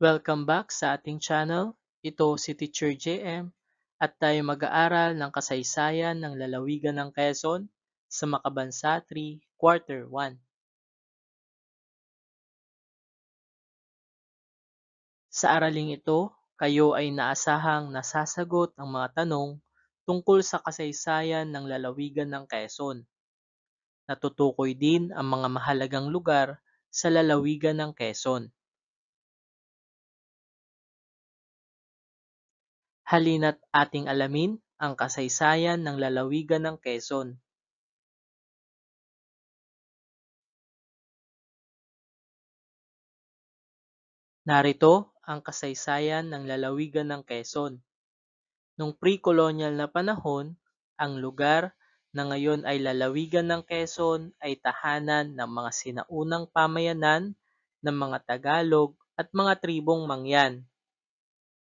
Welcome back sa ating channel. Ito si Teacher JM at tayo mag-aaral ng kasaysayan ng lalawigan ng Quezon sa Makabansa 3, Quarter 1. Sa araling ito, kayo ay naasahang nasasagot ang mga tanong tungkol sa kasaysayan ng lalawigan ng Quezon. Natutukoy din ang mga mahalagang lugar sa lalawigan ng Quezon. Halina't ating alamin ang kasaysayan ng lalawigan ng Quezon. Narito ang kasaysayan ng lalawigan ng Quezon. Noong pre-colonial na panahon, ang lugar na ngayon ay lalawigan ng Quezon ay tahanan ng mga sinaunang pamayanan ng mga Tagalog at mga tribong Mangyan.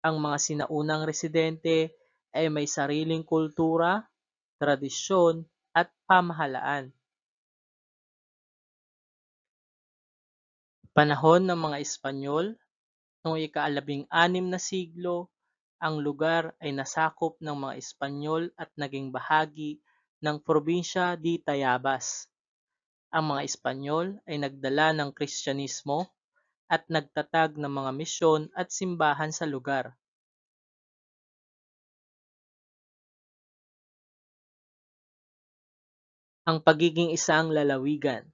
Ang mga sinaunang residente ay may sariling kultura, tradisyon at pamahalaan. Panahon ng mga Espanyol, noong ika-16 na siglo, ang lugar ay nasakop ng mga Espanyol at naging bahagi ng probinsya di Tayabas. Ang mga Espanyol ay nagdala ng Kristyanismo at nagtatag ng mga misyon at simbahan sa lugar. Ang pagiging isang lalawigan.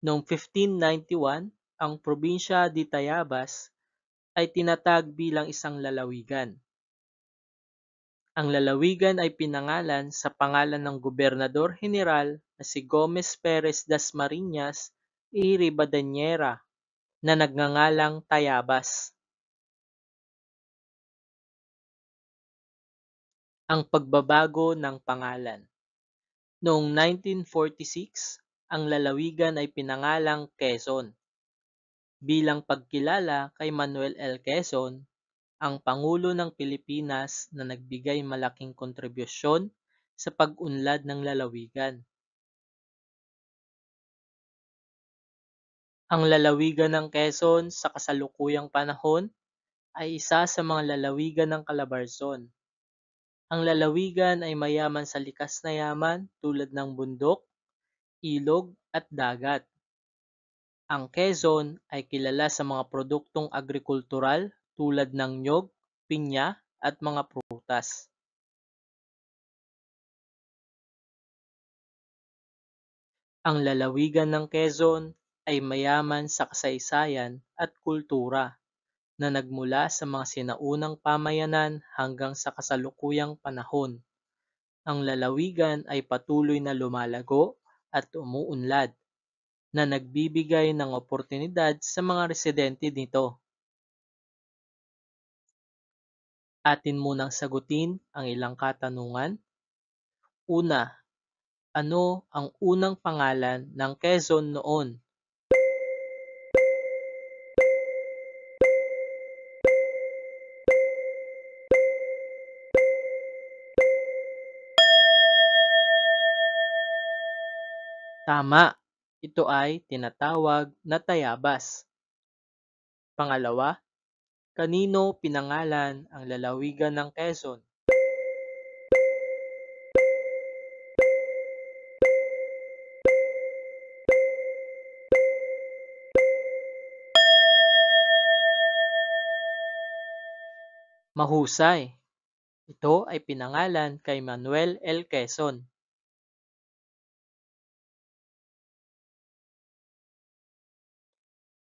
Noong 1591, ang probinsya di Tayabas ay tinatag bilang isang lalawigan. Ang lalawigan ay pinangalan sa pangalan ng Gobernador-Heneral na si Gomez Perez Dasmariñas y Ribadeñera na nagngangalang Tayabas. Ang pagbabago ng pangalan. Noong 1946, ang lalawigan ay pinangalang Quezon. Bilang pagkilala kay Manuel L. Quezon, ang Pangulo ng Pilipinas na nagbigay malaking kontribusyon sa pag-unlad ng lalawigan. Ang lalawigan ng Quezon sa kasalukuyang panahon ay isa sa mga lalawigan ng Calabarzon. Ang lalawigan ay mayaman sa likas na yaman tulad ng bundok, ilog at dagat. Ang Quezon ay kilala sa mga produktong agrikultural tulad ng nyog, pinya at mga prutas. Ang lalawigan ng Quezon ay mayaman sa kasaysayan at kultura na nagmula sa mga sinaunang pamayanan hanggang sa kasalukuyang panahon. Ang lalawigan ay patuloy na lumalago at umuunlad, na nagbibigay ng oportunidad sa mga residente nito. Atin munang sagutin ang ilang katanungan. Una, ano ang unang pangalan ng Quezon noon? Tama, ito ay tinatawag na Tayabas. Pangalawa, kanino pinangalan ang lalawigan ng Quezon? Mahusay, ito ay pinangalan kay Manuel L. Quezon.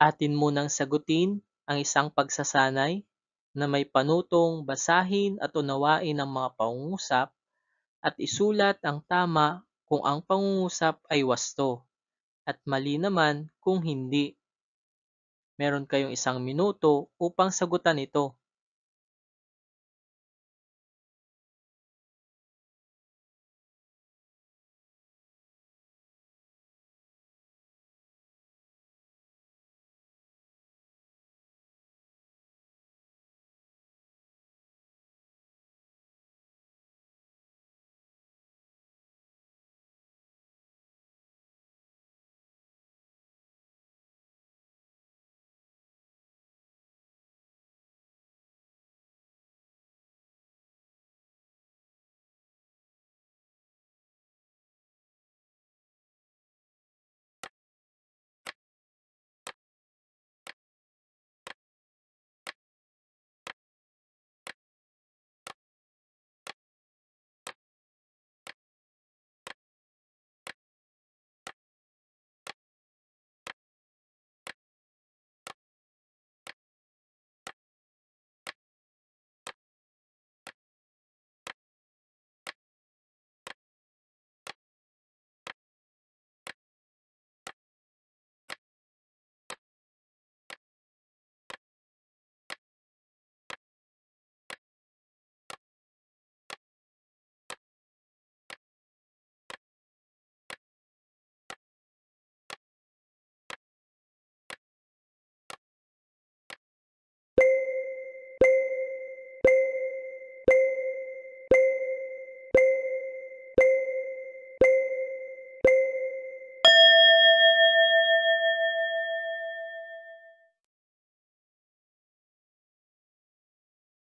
Atin munang sagutin ang isang pagsasanay na may panutong basahin at unawain ang mga pangungusap at isulat ang tama kung ang pangungusap ay wasto at mali naman kung hindi. Meron kayong 1 minuto upang sagutan ito.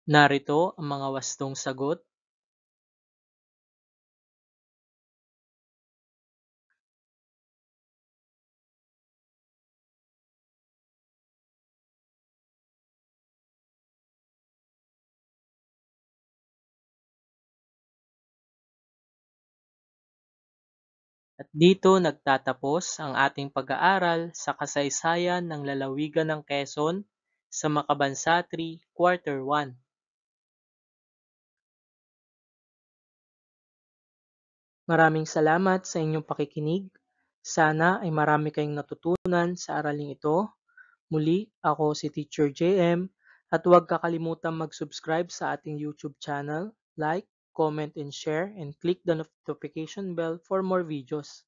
Narito ang mga wastong sagot. At dito nagtatapos ang ating pag-aaral sa kasaysayan ng lalawigan ng Quezon sa Makabansa 3, Quarter 1. Maraming salamat sa inyong pakikinig. Sana ay marami kayong natutunan sa araling ito. Muli, ako si Teacher JM at huwag kakalimutan mag-subscribe sa ating YouTube channel, like, comment and share, and click the notification bell for more videos.